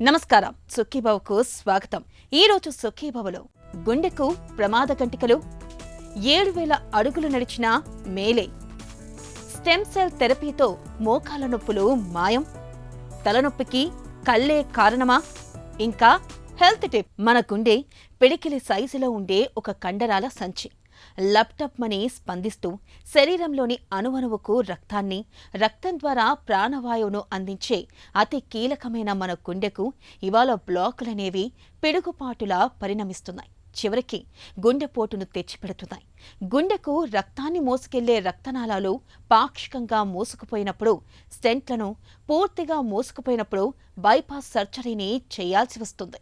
నమస్కారం. సుఖీభవకు స్వాగతం. ఈరోజు సుఖీభవలో గుండెకు ప్రమాద గంటికలు, 7,000 అడుగులు నడిచిన మేలే, స్టెమ్ సెల్ థెరపీతో మోకాల నొప్పులు మాయం, తలనొప్పికి కళ్ళే కారణమా? ఇంకా హెల్త్ టిప్. మన గుండె పిడికిలి సైజులో ఉండే ఒక కండరాల సంచి. లప్టప్మని స్పందిస్తూ శరీరంలోని అణువణువుకు రక్తాన్ని, రక్తం ద్వారా ప్రాణవాయువును అందించే అతి కీలకమైన మన గుండెకు ఇవాళ బ్లాకులనేవి పిడుగుపాటులా పరిణమిస్తున్నాయి. చివరికి గుండెపోటును తెచ్చిపెడుతున్నాయి. గుండెకు రక్తాన్ని మోసుకెళ్లే రక్తనాళాలు పాక్షికంగా మూసుకుపోయినప్పుడు, స్టెంట్లను పూర్తిగా మూసుకుపోయినప్పుడు బైపాస్ సర్జరీని చేయాల్సి వస్తుంది.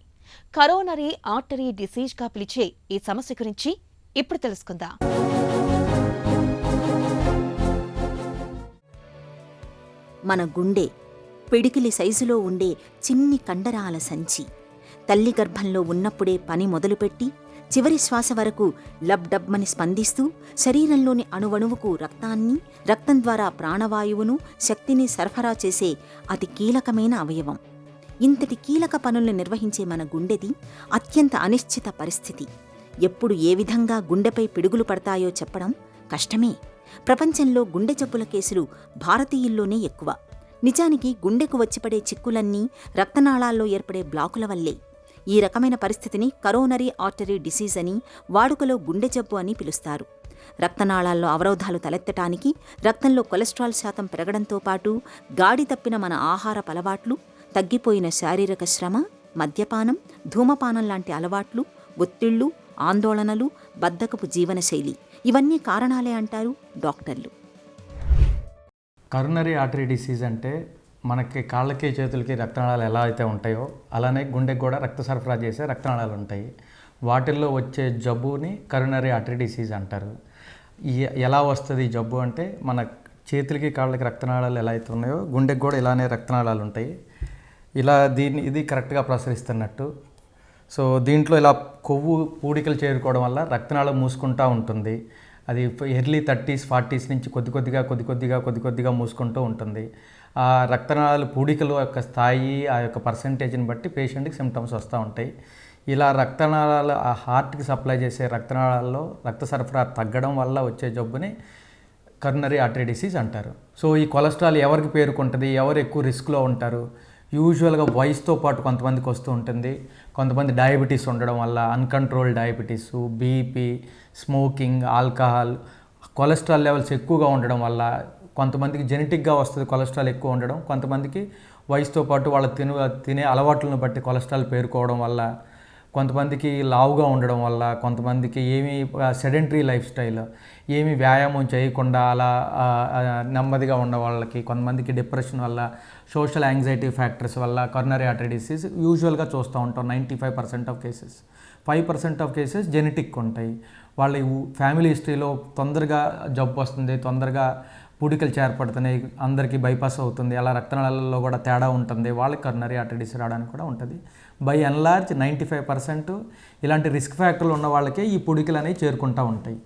కరోనరీ ఆర్టరీ డిసీజ్గా పిలిచే ఈ సమస్య గురించి ఇప్పుడు తెలుసుకుందాం. మన గుండె పిడికిలి సైజులో ఉండే చిన్ని కండరాల సంచి. తల్లి గర్భంలో ఉన్నప్పుడే పని మొదలుపెట్టి చివరి శ్వాస వరకు లబ్డబ్మని స్పందిస్తూ శరీరంలోని అణువణువుకు రక్తాన్ని, రక్తం ద్వారా ప్రాణవాయువును, శక్తిని సరఫరా చేసే అతి కీలకమైన అవయవం. ఇంతటి కీలక పనుల్ని నిర్వహించే మన గుండెది అత్యంత అనిశ్చిత పరిస్థితి. ఎప్పుడు ఏ విధంగా గుండెపై పిడుగులు పడతాయో చెప్పడం కష్టమే. ప్రపంచంలో గుండె జబ్బుల కేసులు భారతీయుల్లోనే ఎక్కువ. నిజానికి గుండెకు వచ్చిపడే చిక్కులన్నీ రక్తనాళాల్లో ఏర్పడే బ్లాకుల వల్లే. ఈ రకమైన పరిస్థితిని కరోనరీ ఆర్టరీ డిసీజ్ అని, వాడుకలో గుండె జబ్బు అని పిలుస్తారు. రక్తనాళాల్లో అవరోధాలు తలెత్తటానికి రక్తంలో కొలెస్ట్రాల్ శాతం పెరగడంతో పాటు గాడి తప్పిన మన ఆహారపు అలవాట్లు, తగ్గిపోయిన శారీరక శ్రమ, మద్యపానం, ధూమపానం లాంటి అలవాట్లు, ఒత్తిళ్లు, ఆందోళనలు, బద్ధకపు జీవనశైలి ఇవన్నీ కారణాలే అంటారు డాక్టర్లు. కరోనరీ ఆర్టరీ డిసీజ్ అంటే మనకి కాళ్ళకి చేతులకి రక్తనాళాలు ఎలా అయితే ఉంటాయో అలానే గుండెకి కూడా రక్త సరఫరా చేసే రక్తనాళాలు ఉంటాయి. వాటిల్లో వచ్చే జబ్బుని కరోనరీ ఆర్టరీ డిసీజ్ అంటారు. ఎలా వస్తుంది ఈ జబ్బు అంటే, మన చేతులకి కాళ్ళకి రక్తనాళాలు ఎలా అయితే ఉన్నాయో గుండెకి కూడా ఇలానే రక్తనాళాలు ఉంటాయి. ఇది కరెక్ట్గా ప్రసరిస్తున్నట్టు. సో దీంట్లో ఇలా కొవ్వు పూడికలు చేరుకోవడం వల్ల రక్తనాళం మూసుకుంటూ ఉంటుంది. అది ఎర్లీ 30s, 40s నుంచి కొద్ది కొద్దిగా మూసుకుంటూ ఉంటుంది. ఆ రక్తనాళాలు పూడికలు యొక్క స్థాయి, ఆ యొక్క పర్సంటేజ్ని బట్టి పేషెంట్కి సిమ్టమ్స్ వస్తూ ఉంటాయి. ఇలా రక్తనాళాలు ఆ హార్ట్కి సప్లై చేసే రక్తనాళాల్లో రక్త సరఫరా తగ్గడం వల్ల వచ్చే జబ్బుని కరోనరీ ఆర్టరీ డిసీజ్ అంటారు. సో ఈ కొలెస్ట్రాల్ ఎవరికి పేరుకుంటుంది, ఎవరు ఎక్కువ రిస్క్లో ఉంటారు? యూజువల్గా వయసుతో పాటు కొంతమందికి వస్తూ ఉంటుంది. కొంతమంది డయాబెటీస్ ఉండడం వల్ల, uncontrol diabetes, BP, smoking, alcohol, cholesterol levels ఎక్కువగా ఉండడం వల్ల, కొంతమందికి జెనెటిక్గా వస్తుంది కొలెస్ట్రాల్ ఎక్కువ ఉండడం, కొంతమందికి వయసుతో పాటు వాళ్ళ తినే అలవాట్లను బట్టి కొలెస్ట్రాల్ పేరుకోవడం వల్ల, కొంతమందికి లావుగా ఉండడం వల్ల, కొంతమందికి సెడెంటరీ లైఫ్ స్టైల్, ఏమీ వ్యాయామం చేయకుండా అలా నెమ్మదిగా ఉన్న వాళ్ళకి, కొంతమందికి డిప్రెషన్ వల్ల, సోషల్ యాంగ్జైటీ ఫ్యాక్టర్స్ వల్ల కరోనరీ ఆర్టరీ డిసీజ్ యూజువల్గా చూస్తూ ఉంటాం. 95% of cases. 5% of cases genetic ఉంటాయి. వాళ్ళ ఫ్యామిలీ హిస్టరీలో తొందరగా జబ్బు వస్తుంది, తొందరగా పూడికలు చేర్పడుతున్నాయి, అందరికీ బైపాస్ అవుతుంది, అలా రక్తనాళాలలో కూడా తేడా ఉంటుంది, వాళ్ళకి కరోనరీ ఆర్టరీ డిసీజ్ రావడానికి కూడా ఉంటుంది. బై అండ్ లార్జ్ 95% ఇలాంటి రిస్క్ ఫ్యాక్టర్లు ఉన్న వాళ్ళకే ఈ పూడికలు అనేవి చేరుకుంటూ ఉంటాయి.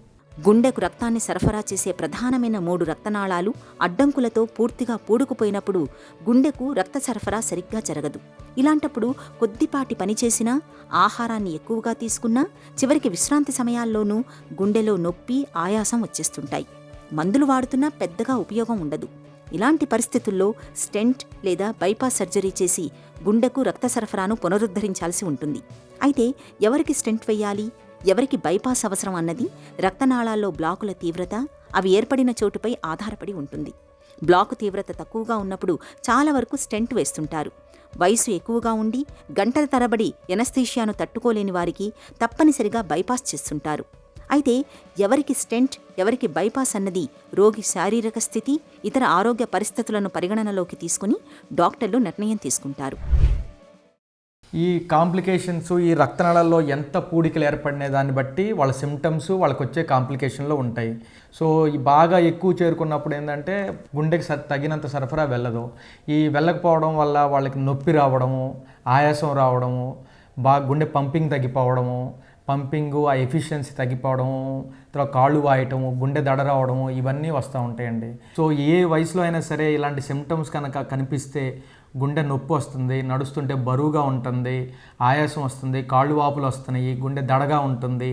గుండెకు రక్తాన్ని సరఫరా చేసే ప్రధానమైన 3 రక్తనాళాలు అడ్డంకులతో పూర్తిగా పూడుకుపోయినప్పుడు గుండెకు రక్త సరఫరా సరిగ్గా జరగదు. ఇలాంటప్పుడు కొద్దిపాటి పని చేసినా, ఆహారాన్ని ఎక్కువగా తీసుకున్నా, చివరికి విశ్రాంతి సమయాల్లోనూ గుండెలో నొప్పి, ఆయాసం వచ్చేస్తుంటాయి. మందులు వాడుతున్నా పెద్దగా ఉపయోగం ఉండదు. ఇలాంటి పరిస్థితుల్లో స్టెంట్ లేదా బైపాస్ సర్జరీ చేసి గుండెకు రక్త సరఫరాను పునరుద్ధరించాల్సి ఉంటుంది. అయితే ఎవరికి స్టెంట్ వెయ్యాలి, ఎవరికి బైపాస్ అవసరం అన్నది రక్తనాళాల్లో బ్లాకుల తీవ్రత, అవి ఏర్పడిన చోటుపై ఆధారపడి ఉంటుంది. బ్లాకు తీవ్రత తక్కువగా ఉన్నప్పుడు చాలా వరకు స్టెంట్ వేస్తుంటారు. వయసు ఎక్కువగా ఉండి గంటల తరబడి ఎనస్థీషియాను తట్టుకోలేని వారికి తప్పనిసరిగా బైపాస్ చేస్తుంటారు. అయితే ఎవరికి స్టెంట్, ఎవరికి బైపాస్ అన్నది రోగి శారీరక స్థితి, ఇతర ఆరోగ్య పరిస్థితులను పరిగణనలోకి తీసుకుని డాక్టర్లు నిర్ణయం తీసుకుంటారు. ఈ కాంప్లికేషన్స్, ఈ రక్తనాళాల్లో ఎంత పూడికలు ఏర్పడిన దాన్ని బట్టి వాళ్ళ సిమ్టమ్స్, వాళ్ళకి వచ్చే కాంప్లికేషన్లో ఉంటాయి. సో ఈ బాగా ఎక్కువ చేరుకున్నప్పుడు ఏంటంటే గుండెకి తగినంత సరఫరా వెళ్ళదు. ఈ వెళ్ళకపోవడం వల్ల వాళ్ళకి నొప్పి రావడము, ఆయాసం రావడము, గుండె పంపింగ్ తగ్గిపోవడము, పంపింగు ఆ ఎఫిషియన్సీ తగ్గిపోవడము, తర్వాత కాళ్ళు వాయటము, గుండె దడ రావడము, ఇవన్నీ వస్తూ ఉంటాయండి. సో ఏ వయసులో అయినా సరే ఇలాంటి సిమ్టమ్స్ కనుక కనిపిస్తే గుండె నొప్పి వస్తుంది, నడుస్తుంటే బరువుగా ఉంటుంది, ఆయాసం వస్తుంది, కాళ్ళు వాపులు వస్తున్నాయి, గుండె దడగా ఉంటుంది.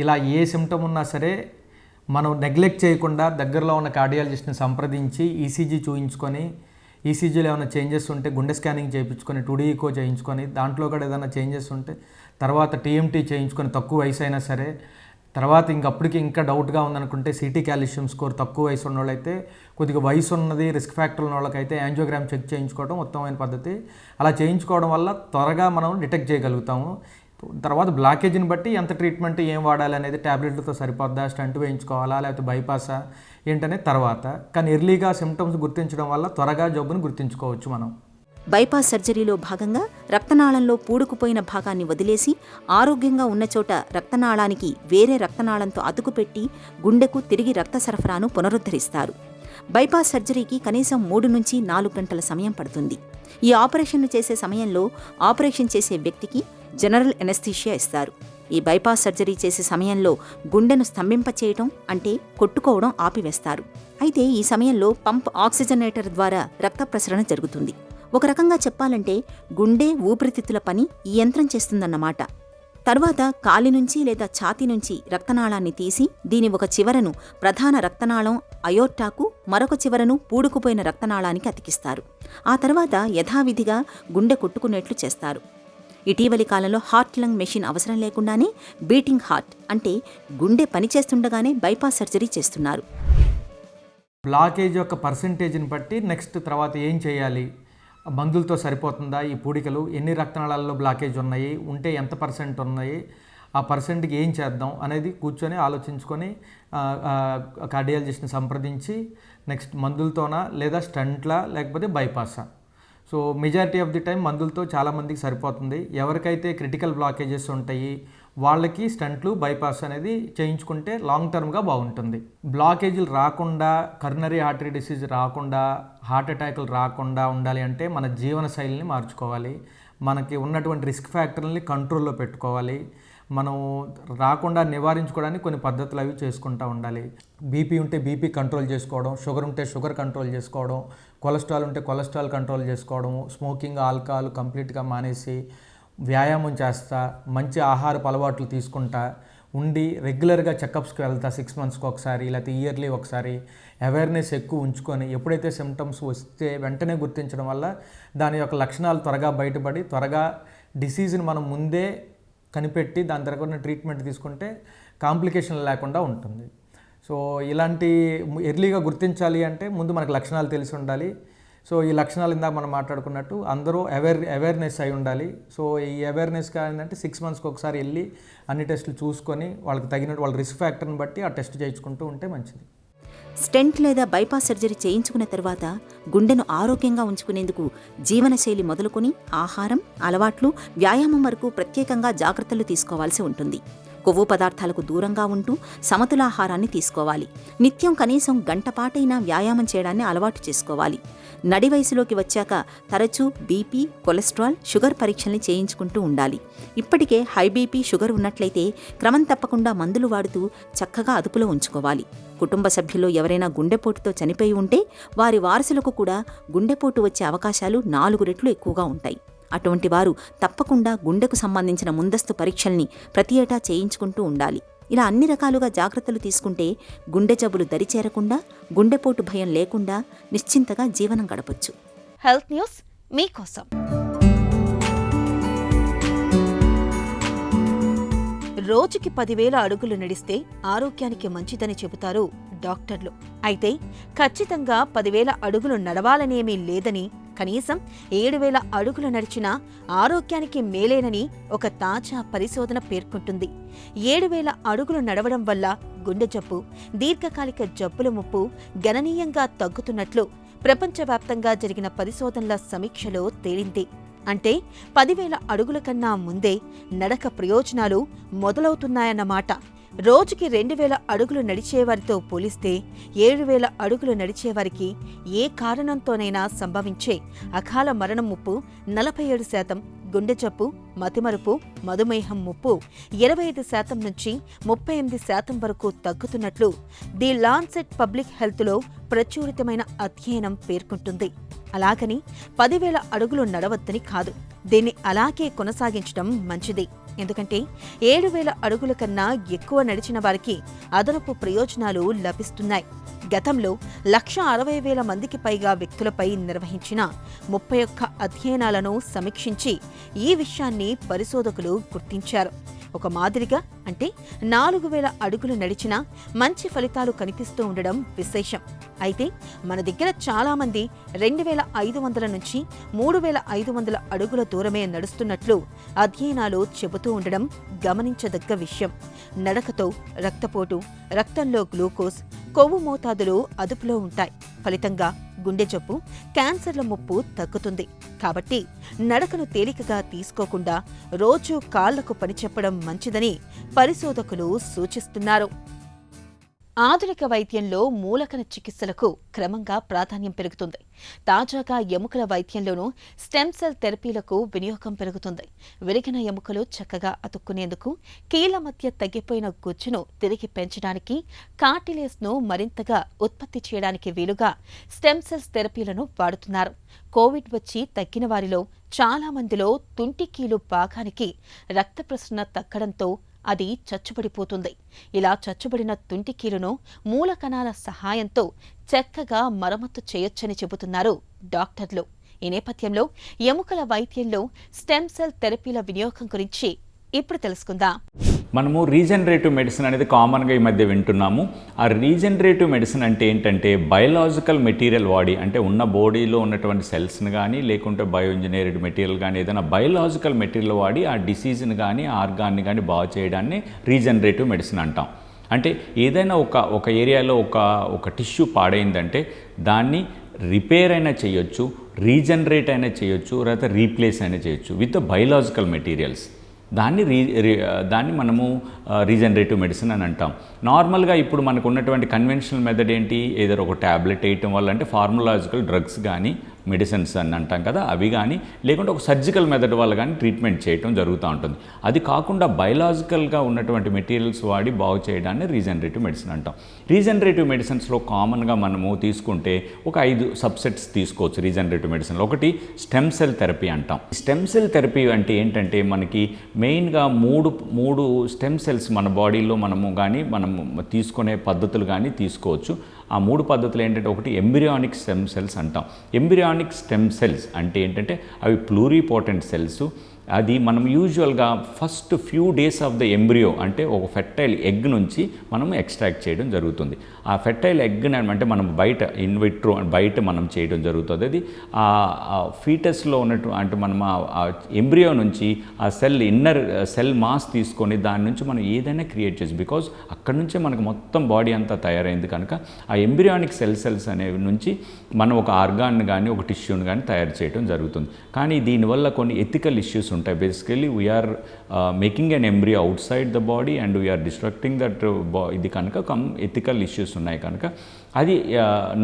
ఇలా ఏ సిమ్టమ్ ఉన్నా సరే మనం నెగ్లెక్ట్ చేయకుండా దగ్గరలో ఉన్న కార్డియాలజిస్ట్ని సంప్రదించి ఈసీజీ చూయించుకొని, ఈసీజీలో ఏమైనా చేంజెస్ ఉంటే గుండె స్కానింగ్ చేయించుకొని, 2D ఈకో చేయించుకొని, దాంట్లో కూడా ఏదైనా చేంజెస్ ఉంటే తర్వాత టీఎంటీ చేయించుకొని, తక్కువ వయసు అయినా సరే, తర్వాత ఇంకప్పటికి ఇంకా డౌట్గా ఉందనుకుంటే సిటీ కాల్షియం స్కోర్ తక్కువ వయసు ఉన్న వాళ్ళైతే, కొద్దిగా వయసు ఉన్నది రిస్క్ ఫ్యాక్టర్ ఉన్న వాళ్ళకైతే యాంజియోగ్రామ్ చెక్ చేయించుకోవడం ఉత్తమమైన పద్ధతి. అలా చేయించుకోవడం వల్ల త్వరగా మనం డిటెక్ట్ చేయగలుగుతాము. తర్వాత బ్లాకేజ్ని బట్టి ఎంత ట్రీట్మెంట్ ఏం వాడాలి అనేది, ట్యాబ్లెట్లతో సరిపోద్దా, స్టంట్ వేయించుకోవాలా, లేకపోతే బైపాసా ఏంటనే తర్వాత. కానీ ఎర్లీగా సిమ్టమ్స్ గుర్తించడం వల్ల త్వరగా జబ్బును గుర్తించుకోవచ్చు మనం. బైపాస్ సర్జరీలో భాగంగా రక్తనాళంలో పూడుకుపోయిన భాగాన్ని వదిలేసి ఆరోగ్యంగా ఉన్న చోట రక్తనాళానికి వేరే రక్తనాళంతో అతుకుపెట్టి గుండెకు తిరిగి రక్త సరఫరాను పునరుద్ధరిస్తారు. బైపాస్ సర్జరీకి కనీసం 3 నుంచి 4 గంటల సమయం పడుతుంది. ఈ ఆపరేషన్ను చేసే సమయంలో ఆపరేషన్ చేసే వ్యక్తికి జనరల్ ఎనస్థీషియా ఇస్తారు. ఈ బైపాస్ సర్జరీ చేసే సమయంలో గుండెను స్తంభింపచేయటం అంటే కొట్టుకోవడం ఆపివేస్తారు. అయితే ఈ సమయంలో పంప్ ఆక్సిజనేటర్ ద్వారా రక్త ప్రసరణ జరుగుతుంది. ఒక రకంగా చెప్పాలంటే గుండె ఊపిరితిత్తుల పని ఈ యంత్రం చేస్తుందన్నమాట. తర్వాత కాలి నుంచి లేదా ఛాతీ నుంచి రక్తనాళాన్ని తీసి దీని ఒక చివరను ప్రధాన రక్తనాళం అయోర్టాకు, మరొక చివరను పూడుకుపోయిన రక్తనాళానికి అతికిస్తారు. ఆ తర్వాత యథావిధిగా గుండె కొట్టుకునేట్లు చేస్తారు. ఇటీవలి కాలంలో హార్ట్ లంగ్ మెషిన్ అవసరం లేకుండానే బీటింగ్ హార్ట్ అంటే గుండె పనిచేస్తుండగానే బైపాస్ సర్జరీ చేస్తున్నారు. బ్లాకేజ్ యొక్క పర్సంటేజ్ని బట్టి నెక్స్ట్ తర్వాత ఏం చేయాలి, మందులతో సరిపోతుందా, ఈ పూడికలు ఎన్ని రక్తనాళాల్లో బ్లాకేజ్ ఉన్నాయి, ఉంటే ఎంత పర్సెంట్ ఉన్నాయి, ఆ పర్సెంట్కి ఏం చేద్దాం అనేది కూర్చొని ఆలోచించుకొని కార్డియాలజిస్ట్ని సంప్రదించి నెక్స్ట్ మందులతోనా లేదా స్టంట్లా లేకపోతే బైపాసా. So majority of the time మందులతో చాలామందికి సరిపోతుంది. ఎవరికైతే క్రిటికల్ బ్లాకేజెస్ ఉంటాయి వాళ్ళకి స్టంట్లు, బైపాస్ అనేది చేయించుకుంటే లాంగ్ టర్మ్గా బాగుంటుంది. బ్లాకేజీలు రాకుండా, కరోనరీ ఆర్టరీ డిసీజ్ రాకుండా, హార్ట్ అటాకులు రాకుండా ఉండాలి అంటే మన జీవన శైలిని మార్చుకోవాలి. మనకి ఉన్నటువంటి రిస్క్ ఫ్యాక్టర్ని కంట్రోల్లో పెట్టుకోవాలి. మనం రాకుండా నివారించుకోవడానికి కొన్ని పద్ధతులు అవి చేసుకుంటూ ఉండాలి. బీపీ ఉంటే బీపీ కంట్రోల్ చేసుకోవడం, షుగర్ ఉంటే షుగర్ కంట్రోల్ చేసుకోవడం, కొలెస్ట్రాల్ ఉంటే కొలెస్ట్రాల్ కంట్రోల్ చేసుకోవడం, స్మోకింగ్, ఆల్కహాల్ కంప్లీట్గా మానేసి వ్యాయామం చేస్తా, మంచి ఆహారపు అలవాట్లు తీసుకుంటా ఉండి రెగ్యులర్గా చెకప్స్కి వెళ్తా 6 మంత్స్కి ఒకసారి లేకపోతే ఇయర్లీ ఒకసారి. అవేర్నెస్ ఎక్కువ ఉంచుకొని ఎప్పుడైతే సిమ్టమ్స్ వస్తే వెంటనే గుర్తించడం వల్ల దాని యొక్క లక్షణాలు త్వరగా బయటపడి త్వరగా డిసీజ్ని మనం ముందే కనిపెట్టి దాని తరగతి ట్రీట్మెంట్ తీసుకుంటే కాంప్లికేషన్ లేకుండా ఉంటుంది. సో ఇలాంటి ఎర్లీగా గుర్తించాలి అంటే ముందు మనకు లక్షణాలు తెలిసి ఉండాలి. సో ఈ లక్షణాలు ఇందాక మనం మాట్లాడుకున్నట్టు అందరూ అవేర్నెస్ అయి ఉండాలి. సో ఈ అవేర్నెస్ ఏంటంటే 6 మంత్స్కి ఒకసారి వెళ్ళి అన్ని టెస్టులు చూసుకొని వాళ్ళకి తగినట్టు వాళ్ళ రిస్క్ ఫ్యాక్టర్ని బట్టి ఆ టెస్ట్ చేయించుకుంటూ ఉంటే మంచిది. స్టెంట్ లేదా బైపాస్ సర్జరీ చేయించుకున్న తర్వాత గుండెను ఆరోగ్యంగా ఉంచుకునేందుకు జీవనశైలి మొదలుకొని ఆహారం, అలవాట్లు, వ్యాయామం వరకు ప్రత్యేకంగా జాగ్రత్తలు తీసుకోవాల్సి ఉంటుంది. కొవ్వు పదార్థాలకు దూరంగా ఉంటూ సమతులాహారాన్ని తీసుకోవాలి. నిత్యం కనీసం గంటపాటైనా వ్యాయామం చేయడాన్ని అలవాటు చేసుకోవాలి. నడి వయసులోకి వచ్చాక తరచూ బీపీ, కొలెస్ట్రాల్, షుగర్ పరీక్షల్ని చేయించుకుంటూ ఉండాలి. ఇప్పటికే హై బీపీ, షుగర్ ఉన్నట్లయితే క్రమం తప్పకుండా మందులు వాడుతూ చక్కగా అదుపులో ఉంచుకోవాలి. కుటుంబ సభ్యుల్లో ఎవరైనా గుండెపోటుతో చనిపోయి ఉంటే వారి వారసులకు కూడా గుండెపోటు వచ్చే అవకాశాలు 4 రెట్లు ఎక్కువగా ఉంటాయి. అటువంటి వారు తప్పకుండా గుండెకు సంబంధించిన ముందస్తు పరీక్షల్ని ప్రతి ఏటా చేయించుకుంటూ ఉండాలి. ఇలా అన్ని రకాలుగా జాగ్రత్తలు తీసుకుంటే గుండె జబ్బులు దరిచేరకుండా, గుండెపోటు భయం లేకుండా నిశ్చింతగా జీవనం గడపొచ్చు. హెల్త్ న్యూస్ మీకోసం. రోజుకి 10,000 అడుగులు నడిస్తే ఆరోగ్యానికి మంచిదని చెబుతారు డాక్టర్లు. అయితే ఖచ్చితంగా 10,000 అడుగులు నడవాలనేమీ లేదని, కనీసం 7,000 అడుగులు నడిచినా ఆరోగ్యానికి మేలేనని ఒక తాజా పరిశోధన పేర్కొంటుంది. 7,000 అడుగులు నడవడం వల్ల గుండె జబ్బు, దీర్ఘకాలిక జబ్బుల ముప్పు గణనీయంగా తగ్గుతున్నట్లు ప్రపంచవ్యాప్తంగా జరిగిన పరిశోధనల సమీక్షలో తేలింది. అంటే 10,000 అడుగుల కన్నా ముందే నడక ప్రయోజనాలు మొదలవుతున్నాయన్నమాట. రోజుకి 2,000 అడుగులు నడిచేవారితో పోలిస్తే 7,000 అడుగులు నడిచేవారికి ఏ కారణంతోనైనా సంభవించే అకాల మరణం ముప్పు 47% గుండె జబ్బు, మతిమరుపు, మధుమేహం ముప్పు 25% నుంచి 38% వరకు తగ్గుతున్నట్లు ది లాన్సెట్ పబ్లిక్ హెల్త్లో ప్రచురితమైన అధ్యయనం పేర్కొంటుంది. అలాగని 10,000 అడుగులు నడవద్దని కాదు, దీన్ని అలాగే కొనసాగించడం మంచిది. ఎందుకంటే 7,000 అడుగుల కన్నా ఎక్కువ నడిచిన వారికి అదనపు ప్రయోజనాలు లభిస్తున్నాయి. గతంలో 160,000 మందికి పైగా వ్యక్తులపై నిర్వహించిన 31 అధ్యయనాలను సమీక్షించి ఈ విషయాన్ని పరిశోధకులు గుర్తించారు. ఒక మాదిరిగా అంటే 4,000 అడుగులు నడిచినా మంచి ఫలితాలు కనిపిస్తూ ఉండడం విశేషం. అయితే మన దగ్గర చాలామంది 2,500 నుంచి 3,500 అడుగుల దూరమే నడుస్తున్నట్లు అధ్యయనాలు చెబుతూ ఉండడం గమనించదగ్గ విషయం. నడకతో రక్తపోటు, రక్తంలో గ్లూకోజ్, కొవ్వు మోతాదులు అదుపులో ఉంటాయి. ఫలితంగా గుండె జబ్బు, క్యాన్సర్ల ముప్పు తగ్గుతుంది. కాబట్టి నడకను తేలికగా తీసుకోకుండా రోజూ కాళ్లకు పని చెప్పడం మంచిదని పరిశోధకులు సూచిస్తున్నారు. ఆధునిక వైద్యంలో మూలకణ చికిత్సలకు క్రమంగా ప్రాధాన్యం పెరుగుతుంది. తాజాగా ఎముకల వైద్యంలోనూ స్టెమ్ సెల్ థెరపీలకు వినియోగం పెరుగుతుంది. విరిగిన ఎముకలు చక్కగా అతుక్కునేందుకు, కీళ్ల మధ్య తగ్గిపోయిన గుజ్జును తిరిగి పెంచడానికి, కార్టిలేజ్ను మరింతగా ఉత్పత్తి చేయడానికి వీలుగా స్టెమ్ సెల్స్ థెరపీలను వాడుతున్నారు. కోవిడ్ వచ్చి తగ్గిన వారిలో చాలా మందిలో తుంటి కీలు భాగానికి రక్త ప్రసరణ తగ్గడంతో అది చచ్చుబడిపోతుంది. ఇలా చచ్చుబడిన తుంటికీలును మూల కణాల సహాయంతో చక్కగా మరమ్మతు చేయొచ్చని చెబుతున్నారు డాక్టర్లు. ఈ నేపథ్యంలో ఎముకల వైద్యంలో స్టెమ్ సెల్ థెరపీల వినియోగం గురించి ఇప్పుడు తెలుసుకుందాం. మనము రీజనరేటివ్ మెడిసిన్ అనేది కామన్గా ఈ మధ్య వింటున్నాము. ఆ రీజనరేటివ్ మెడిసిన్ అంటే ఏంటంటే బయలాజికల్ మెటీరియల్ వాడి, అంటే ఉన్న బాడీలో ఉన్నటువంటి సెల్స్ని కానీ లేకుంటే బయో ఇంజనీర్డ్ మెటీరియల్ కానీ ఏదైనా బయలాజికల్ మెటీరియల్ వాడి ఆ డిసీజ్ని కానీ ఆర్గాన్ని కానీ బాగు చేయడాన్ని రీజనరేటివ్ మెడిసిన్ అంటాం. అంటే ఏదైనా ఒక ఏరియాలో ఒక టిష్యూ పాడైందంటే దాన్ని రిపేర్ అయినా చేయొచ్చు, రీజనరేట్ అయినా చేయొచ్చు, లేకపోతే రీప్లేస్ అయినా చేయొచ్చు విత్ ద బయలాజికల్ మెటీరియల్స్. దాన్ని మనము రీజనరేటివ్ మెడిసిన్ అని అంటాం. నార్మల్గా ఇప్పుడు మనకు ఉన్నటువంటి కన్వెన్షనల్ మెథడ్ ఏంటి, ఏదో ఒక ట్యాబ్లెట్ వేయటం వల్ల, అంటే ఫార్మలాజికల్ డ్రగ్స్ కానీ మెడిసిన్స్ అని అంటాం కదా, అవి కానీ లేకుంటే ఒక సర్జికల్ మెథడ్ వల్ల కానీ ట్రీట్మెంట్ చేయటం జరుగుతూ ఉంటుంది. అది కాకుండా బయలాజికల్గా ఉన్నటువంటి మెటీరియల్స్ వాడి బాగు చేయడాన్ని రీజనరేటివ్ మెడిసిన్ అంటాం. రీజనరేటివ్ మెడిసిన్స్లో కామన్గా మనము తీసుకుంటే ఒక 5 సబ్సెట్స్ తీసుకోవచ్చు రీజనరేటివ్ మెడిసిన్లో. ఒకటి స్టెమ్ సెల్ థెరపీ అంటాం. స్టెమ్ సెల్ థెరపీ అంటే ఏంటంటే మనకి మెయిన్గా మూడు స్టెమ్ సెల్స్ మన బాడీలో మనం తీసుకునే పద్ధతులు కానీ తీసుకోవచ్చు. ఆ 3 పద్ధతులు ఏంటంటే, ఒకటి ఎంబ్రియానిక్ స్టెమ్ సెల్స్ అంటాం. ఎంబ్రియానిక్ స్టెమ్ సెల్స్ అంటే ఏంటంటే అవి ప్లూరిపోటెంట్ సెల్స్. అది మనం యూజువల్గా first few days of the embryo, అంటే ఒక ఫెర్టైల్ ఎగ్ నుంచి మనం ఎక్స్ట్రాక్ట్ చేయడం జరుగుతుంది. ఆ ఫెర్టైల్ ఎగ్ని అంటే మనం బయట ఇన్విట్రో బయట మనం చేయడం జరుగుతుంది. అది ఆ ఫీటస్లో ఉన్నట్టు అంటే మనం ఆ ఎంబ్రియో నుంచి ఆ ఇన్నర్ సెల్ మాస్ తీసుకొని దాని నుంచి మనం ఏదైనా క్రియేట్ చేసి, బికాజ్ అక్కడ నుంచే మనకు మొత్తం బాడీ అంతా తయారైంది కనుక ఆ ఎంబ్రియానిక్ సెల్స్ అనేవి నుంచి మనం ఒక ఆర్గాన్ కానీ ఒక టిష్యూని కానీ తయారు చేయడం జరుగుతుంది. కానీ దీనివల్ల కొన్ని ఎథికల్ ఇష్యూస్ ఉంటాయి. Basically we're making an embryo outside the body and we're destructing that ఇది కనుక ఎథికల్ ఇష్యూస్ ఉన్నాయి కనుక అది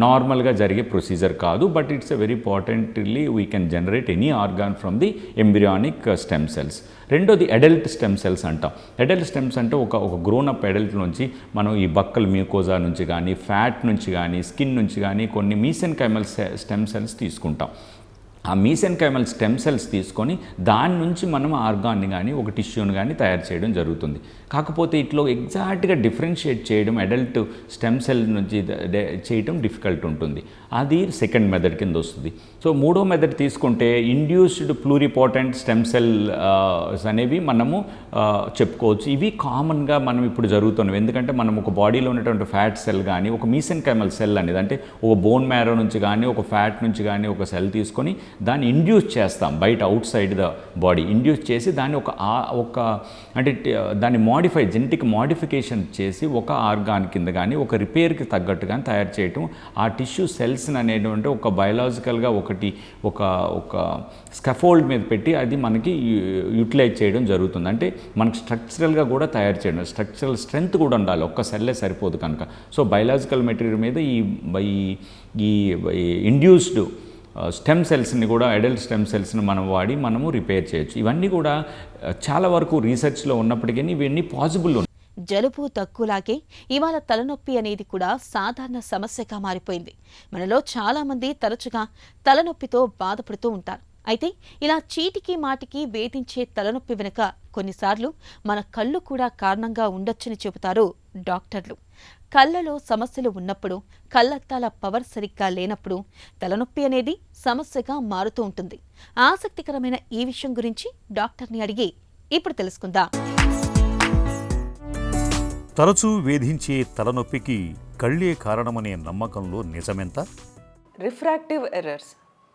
నార్మల్గా జరిగే ప్రొసీజర్ కాదు. But it's a very importantly we can generate any organ from the embryonic stem cells. రెండోది adult stem cells అంటాం. అడల్ట్ స్టెమ్స్ అంటే ఒక గ్రోన్ అప్ అడల్ట్ నుంచి మనం ఈ బక్కల్ మ్యూకోజా నుంచి కానీ, ఫ్యాట్ నుంచి కానీ, స్కిన్ నుంచి కానీ కొన్ని మీసెన్కైమల్ స్టెమ్ సెల్స్ తీసుకుంటాం. ఆ మీసెన్కైమల్ స్టెమ్ సెల్స్ తీసుకొని దాని నుంచి మనం ఆర్గాన్ని కానీ ఒక టిష్యూని కానీ తయారు చేయడం జరుగుతుంది. కాకపోతే ఇట్లో ఎగ్జాక్ట్గా డిఫరెన్షియేట్ చేయడం అడల్ట్ స్టెమ్ సెల్ నుంచి చేయడం డిఫికల్ట్ ఉంటుంది. అది సెకండ్ మెథడ్ కింద వస్తుంది. సో మూడో మెథడ్ తీసుకుంటే ఇండ్యూస్డ్ ప్లూరిపోటెంట్ స్టెమ్ సెల్ అనేవి మనము చెప్పుకోవచ్చు. ఇవి కామన్గా మనం ఇప్పుడు జరుగుతున్నాం. ఎందుకంటే మనం ఒక బాడీలో ఉన్నటువంటి ఫ్యాట్ సెల్ కానీ ఒక మీసెన్కైమల్ సెల్ అనేది, అంటే ఒక బోన్ మ్యారో నుంచి కానీ ఒక ఫ్యాట్ నుంచి కానీ ఒక సెల్ తీసుకొని దాన్ని ఇండ్యూస్ చేస్తాం బయట out side the body. Induce చేసి దాన్ని ఒక అంటే దాన్ని జెనెటిక్ మోడిఫికేషన్ చేసి ఒక ఆర్గాన్ కింద కానీ ఒక రిపేర్కి తగ్గట్టు కానీ తయారు చేయటం. ఆ టిష్యూ సెల్స్ని అనేటువంటి ఒక బయలాజికల్గా ఒక స్కఫోల్డ్ మీద పెట్టి అది మనకి యూటిలైజ్ చేయడం జరుగుతుంది. అంటే మనకు స్ట్రక్చరల్గా కూడా తయారు చేయడం, స్ట్రక్చరల్ స్ట్రెంగ్త్ కూడా ఉండాలి, ఒక్క సెల్లే సరిపోదు కనుక. సో బయలాజికల్ మెటీరియల్ మీద ఈ ఇండ్యూస్డ్ స్టెమ్ సెల్స్ని కూడా అడల్ట్ స్టెమ్ సెల్స్ని మనం వాడి మనము రిపేర్ చేయొచ్చు. ఇవన్నీ కూడా చాలా వరకు రీసెర్చ్లో ఉన్నప్పటికీ ఇవన్నీ పాసిబుల్. జలుబు తక్కువలాగే ఇవాళ తలనొప్పి అనేది కూడా సాధారణ సమస్యగా మారిపోయింది. మనలో చాలామంది తరచుగా తలనొప్పితో బాధపడుతూ ఉంటారు. అయితే ఇలా చీటికి మాటికి వేధించే తలనొప్పి వెనుక కొన్నిసార్లు మన కళ్ళు కూడా కారణంగా ఉండొచ్చని చెబుతారు డాక్టర్లు. కళ్ళలో సమస్యలు ఉన్నప్పుడు, కళ్ళద్దాల పవర్ సరిగ్గా లేనప్పుడు తలనొప్పి అనేది సమస్యగా మారుతూ ఉంటుంది. ఆసక్తికరమైన ఈ విషయం గురించి డాక్టర్ని అడిగి ఇప్పుడు తెలుసుకుందాం. తరచూ వేధించే తలనొప్పికి కళ్ళే కారణమనే నమ్మకంలో నిజమెంత? రిఫ్రాక్టివ్ ఎర్రర్స్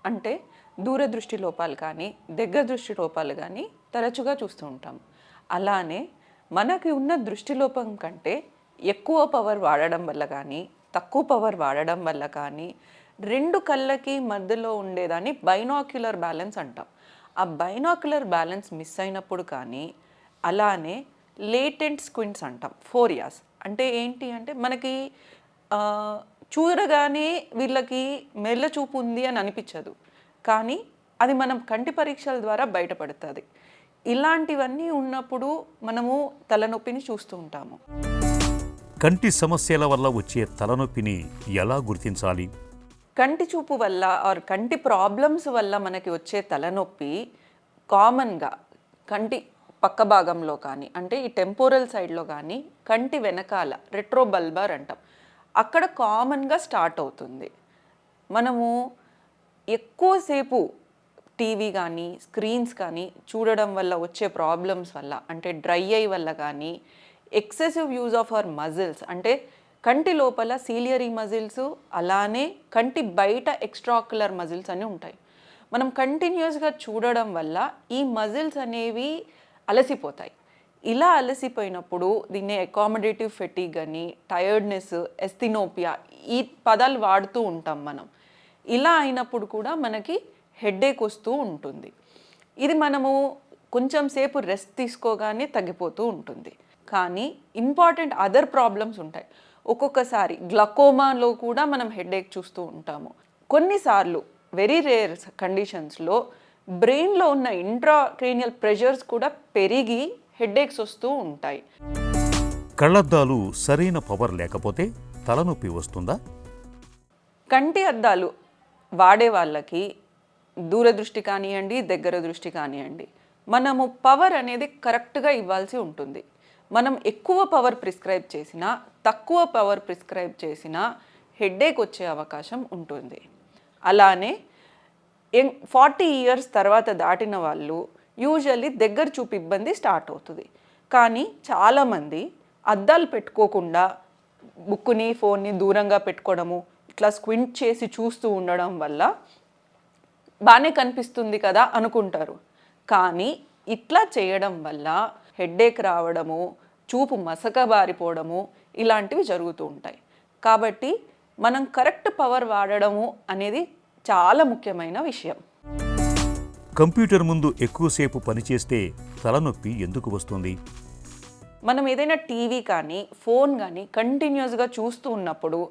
అంటే దూరదృష్టి లోపాలు కానీ దగ్గర దృష్టి లోపాలు కానీ తరచుగా చూస్తూ ఉంటాం. అలానే మనకి ఉన్న దృష్టి లోపం కంటే ఎక్కువ పవర్ వాడడం వల్ల కానీ తక్కువ పవర్ వాడడం వల్ల కానీ రెండు కళ్ళకి మధ్యలో ఉండేదాన్ని బైనాక్యులర్ బ్యాలెన్స్ అంటాం. ఆ బైనాక్యులర్ బ్యాలెన్స్ మిస్ అయినప్పుడు కానీ, అలానే లేటెంట్ స్క్వింట్స్ అంటాం, ఫోరియాస్ అంటే ఏంటి అంటే మనకి చూడగానే వీళ్ళకి మెల్ల చూపు ఉంది అని అనిపించదు, కానీ అది మనం కంటి పరీక్షల ద్వారా బయటపడుతుంది. ఇలాంటివన్నీ ఉన్నప్పుడు మనము తలనొప్పిని చూస్తూ ఉంటాము. కంటి సమస్యల వల్ల వచ్చే తలనొప్పిని ఎలా గుర్తించాలి? కంటి చూపు వల్ల ఆర్ కంటి ప్రాబ్లమ్స్ వల్ల మనకి వచ్చే తలనొప్పి కామన్గా కంటి పక్క భాగంలో కానీ, అంటే ఈ టెంపోరల్ సైడ్లో కానీ, కంటి వెనకాల రెట్రోబల్బార్ అంటాం, అక్కడ కామన్గా స్టార్ట్ అవుతుంది. మనము ఎక్కువసేపు టీవీ కానీ స్క్రీన్స్ కానీ చూడడం వల్ల వచ్చే ప్రాబ్లమ్స్ వల్ల, అంటే డ్రై ఐ వల్ల కానీ, excessive use of our muscles అంటే కంటి లోపల సీలియరీ మజిల్స్, అలానే కంటి బయట ఎక్స్ట్రాక్యులర్ మజిల్స్ అని ఉంటాయి. మనం కంటిన్యూస్గా చూడడం వల్ల ఈ మజిల్స్ అనేవి అలసిపోతాయి. ఇలా అలసిపోయినప్పుడు దీన్ని అకామిడేటివ్ ఫెటీగ్ అని, టయర్డ్నెస్, ఎస్థినోపియా ఈ పదాలు వాడుతూ ఉంటాం మనం. ఇలా అయినప్పుడు కూడా మనకి హెడేక్ వస్తూ ఉంటుంది. ఇది మనము కొంచెం సేపు రెస్ట్ తీసుకోగానే తగ్గిపోతూ ఉంటుంది. కానీ ఇంపార్టెంట్ అదర్ ప్రాబ్లమ్స్ ఉంటాయి. ఒక్కొక్కసారి గ్లకోమాలో కూడా మనం హెడేక్ చూస్తూ ఉంటాము. కొన్నిసార్లు వెరీ రేర్ కండిషన్స్లో బ్రెయిన్లో ఉన్న ఇంట్రాక్రేనియల్ ప్రెషర్స్ కూడా పెరిగి హెడేక్స్ వస్తూ ఉంటాయి. కళ్ళద్దాలు సరైన పవర్ లేకపోతే తలనొప్పి వస్తుందా? కంటి అద్దాలు వాడే వాళ్ళకి దూరదృష్టి కానివ్వండి, దగ్గర దృష్టి కానివ్వండి, మనము పవర్ అనేది కరెక్ట్గా ఇవ్వాల్సి ఉంటుంది. మనం ఎక్కువ పవర్ ప్రిస్క్రైబ్ చేసినా, తక్కువ పవర్ ప్రిస్క్రైబ్ చేసినా హెడేక్ వచ్చే అవకాశం ఉంటుంది. అలానే 40 years తర్వాత దాటిన వాళ్ళు యూజువల్లీ దగ్గర చూపు ఇబ్బంది స్టార్ట్ అవుతుంది. కానీ చాలామంది అద్దాలు పెట్టుకోకుండా బుక్కుని, ఫోన్ని దూరంగా పెట్టుకోవడము, ఇట్లా స్క్వింట్ చేసి చూస్తూ ఉండడం వల్ల బాగానే కనిపిస్తుంది కదా అనుకుంటారు. కానీ ఇట్లా చేయడం వల్ల హెడేక్ రావడము, చూపు మసకబారిపోవడము ఇలాంటివి జరుగుతూ ఉంటాయి. కాబట్టి మనం కరెక్ట్ పవర్ వాడడము అనేది చాలా ముఖ్యమైన విషయం. కంప్యూటర్ ముందు ఎక్కువసేపు పనిచేస్తే తలనొప్పి ఎందుకు వస్తుంది? మనం ఏదైనా టీవీ కానీ ఫోన్ కానీ కంటిన్యూస్గా చూస్తూ ఉన్నప్పుడు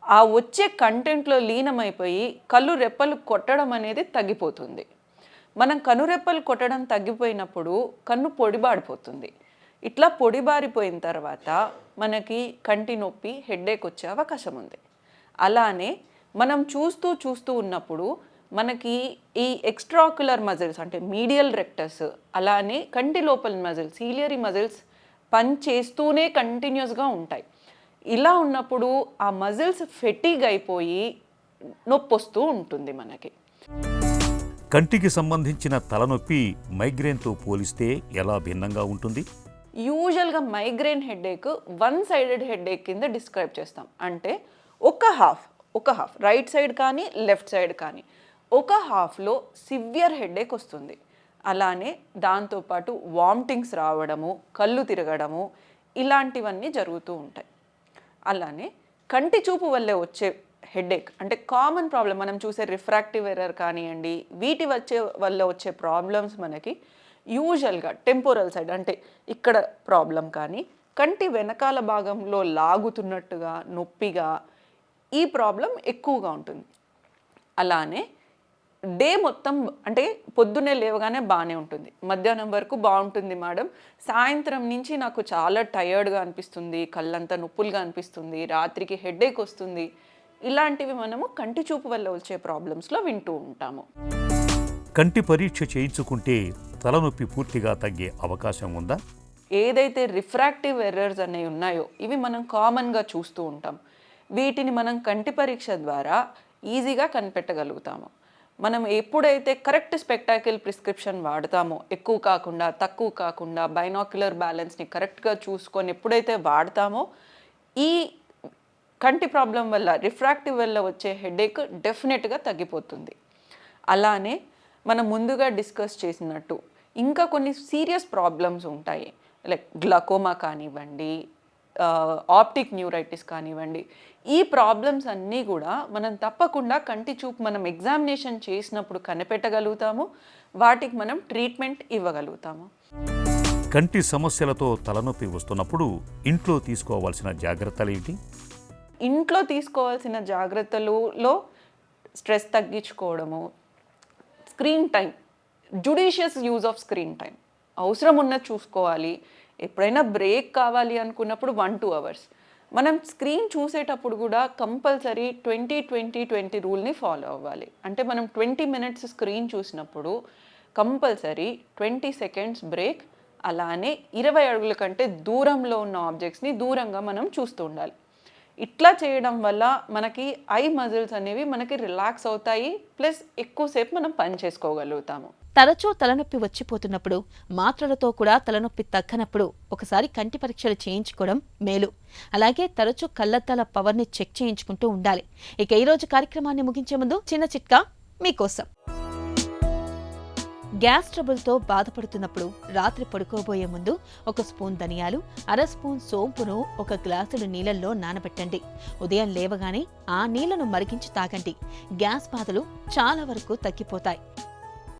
ఆ వచ్చే కంటెంట్లో లీనమైపోయి కళ్ళు రెప్పలు కొట్టడం అనేది తగ్గిపోతుంది. మనం కనురెప్పలు కొట్టడం తగ్గిపోయినప్పుడు కన్ను పొడిబారిపోతుంది. ఇట్లా పొడిబారిపోయిన తర్వాత మనకి కంటి నొప్పి, హెడేక్ వచ్చే అవకాశం ఉంది. అలానే మనం చూస్తూ ఉన్నప్పుడు మనకి ఈ ఎక్స్ట్రాక్యులర్ మజిల్స్ అంటే మీడియల్ రెక్టస్, అలానే కంటి లోపల మజిల్స్, సీలియరీ మజిల్స్ పని చేస్తూనే కంటిన్యూస్గా ఉంటాయి. ఇలా ఉన్నప్పుడు ఆ మజిల్స్ ఫెటీగ్ అయిపోయి నొప్పి వస్తూ ఉంటుంది మనకి. కంటికి సంబంధించిన తలనొప్పి మైగ్రేన్తో పోలిస్తే ఎలా భిన్నంగా ఉంటుంది? యూజువల్గా migraine headache one sided headache కింద డిస్క్రైబ్ చేస్తాం. అంటే ఒక హాఫ్ రైట్ సైడ్ కానీ లెఫ్ట్ సైడ్ కానీ ఒక హాఫ్లో సివియర్ హెడేక్ వస్తుంది. అలానే దాంతోపాటు వామిటింగ్స్ రావడము, కళ్ళు తిరగడము ఇలాంటివన్నీ జరుగుతూ ఉంటాయి. అలానే కంటి చూపు వల్లే వచ్చే హెడేక్ అంటే కామన్ ప్రాబ్లం మనం చూసే రిఫ్రాక్టివ్ ఎర్రర్ కానివ్వండి, వీటి వల్ల వచ్చే ప్రాబ్లమ్స్ మనకి యూజువల్గా టెంపోరల్ సైడ్ అంటే ఇక్కడ ప్రాబ్లం కానీ, కంటి వెనకాల భాగంలో లాగుతున్నట్టుగా, నొప్పిగా ఈ ప్రాబ్లం ఎక్కువగా ఉంటుంది. అలానే డే మొత్తం అంటే పొద్దున్నే లేవగానే బాగానే ఉంటుంది, మధ్యాహ్నం వరకు బాగుంటుంది మేడం, సాయంత్రం నుంచి నాకు చాలా టయర్డ్గా అనిపిస్తుంది, కళ్ళంతా నొప్పులుగా అనిపిస్తుంది, రాత్రికి హెడేక్ వస్తుంది, ఇలాంటివి మనము కంటి చూపు వల్ల వచ్చే ప్రాబ్లమ్స్లో వింటూ ఉంటాము. కంటి పరీక్ష చేయించుకుంటే తలనొప్పి పూర్తిగా తగ్గే అవకాశం ఉందా? ఏదైతే రిఫ్రాక్టివ్ ఎర్రర్స్ అనేవి ఉన్నాయో ఇవి మనం కామన్గా చూస్తూ ఉంటాం. వీటిని మనం కంటి పరీక్ష ద్వారా ఈజీగా కనిపెట్టగలుగుతాము. మనం ఎప్పుడైతే కరెక్ట్ స్పెక్టాకిల్ ప్రిస్క్రిప్షన్ వాడతామో, ఎక్కువ కాకుండా తక్కువ కాకుండా బైనాక్యులర్ బ్యాలెన్స్ని కరెక్ట్గా చూసుకొని ఎప్పుడైతే వాడతామో ఈ కంటి ప్రాబ్లం వల్ల రిఫ్రాక్టివ్ వల్ల వచ్చే హెడేక్ డెఫినెట్గా తగ్గిపోతుంది. అలానే మనం ముందుగా డిస్కస్ చేసినట్టు ఇంకా కొన్ని సీరియస్ ప్రాబ్లమ్స్ ఉంటాయి, లైక్ గ్లకోమా కానివ్వండి, ఆప్టిక్ న్యూరైటిస్ కానివ్వండి. ఈ ప్రాబ్లమ్స్ అన్నీ కూడా మనం తప్పకుండా కంటి చూపు మనం ఎగ్జామినేషన్ చేసినప్పుడు కనిపెట్టగలుగుతాము, వాటికి మనం ట్రీట్మెంట్ ఇవ్వగలుగుతాము. కంటి సమస్యలతో తలనొప్పి వస్తున్నప్పుడు ఇంట్లో తీసుకోవాల్సిన జాగ్రత్తలు ఏంటి? ఇంట్లో తీసుకోవాల్సిన జాగ్రత్తలలో స్ట్రెస్ తగ్గించుకోవడము, screen time, judicious use of screen time, అవసరం ఉన్నది చూసుకోవాలి. ఎప్పుడైనా బ్రేక్ కావాలి అనుకున్నప్పుడు 1-2 hours. మనం స్క్రీన్ చూసేటప్పుడు కూడా కంపల్సరీ 20-20-20 రూల్ని ఫాలో అవ్వాలి. అంటే మనం 20 minutes స్క్రీన్ చూసినప్పుడు కంపల్సరీ 20 seconds బ్రేక్, అలానే 20 అడుగుల కంటే దూరంలో ఉన్న ఆబ్జెక్ట్స్ని దూరంగా మనం చూస్తూ ఉండాలి. ఇట్లా చేయడం వల్ల మనకి ఐ మజిల్స్ అనేవి మనకి రిలాక్స్ అవుతాయి, ప్లస్ ఎక్కువసేపు మనం పని చేసుకోగలుగుతాము. తరచూ తలనొప్పి వచ్చిపోతున్నప్పుడు, మాత్రలతో కూడా తలనొప్పి తగ్గనప్పుడు ఒకసారి కంటి పరీక్షలు చేయించుకోవడం మేలు. అలాగే తరచూ కళ్ళద్దాల పవర్ని చెక్ చేయించుకుంటూ ఉండాలి. ఇక ఈరోజు కార్యక్రమాన్ని ముగించే ముందు చిన్న చిట్కా మీకోసం. గ్యాస్ ట్రబుల్తో బాధపడుతున్నప్పుడు రాత్రి పడుకోబోయే ముందు 1 స్పూన్ ధనియాలు, 1/2 స్పూన్ సోంపును 1 గ్లాసుడు నీళ్ళల్లో నానబెట్టండి. ఉదయం లేవగానే ఆ నీళ్లను మరిగించి తాగండి. గ్యాస్ బాధలు చాలా వరకు తగ్గిపోతాయి.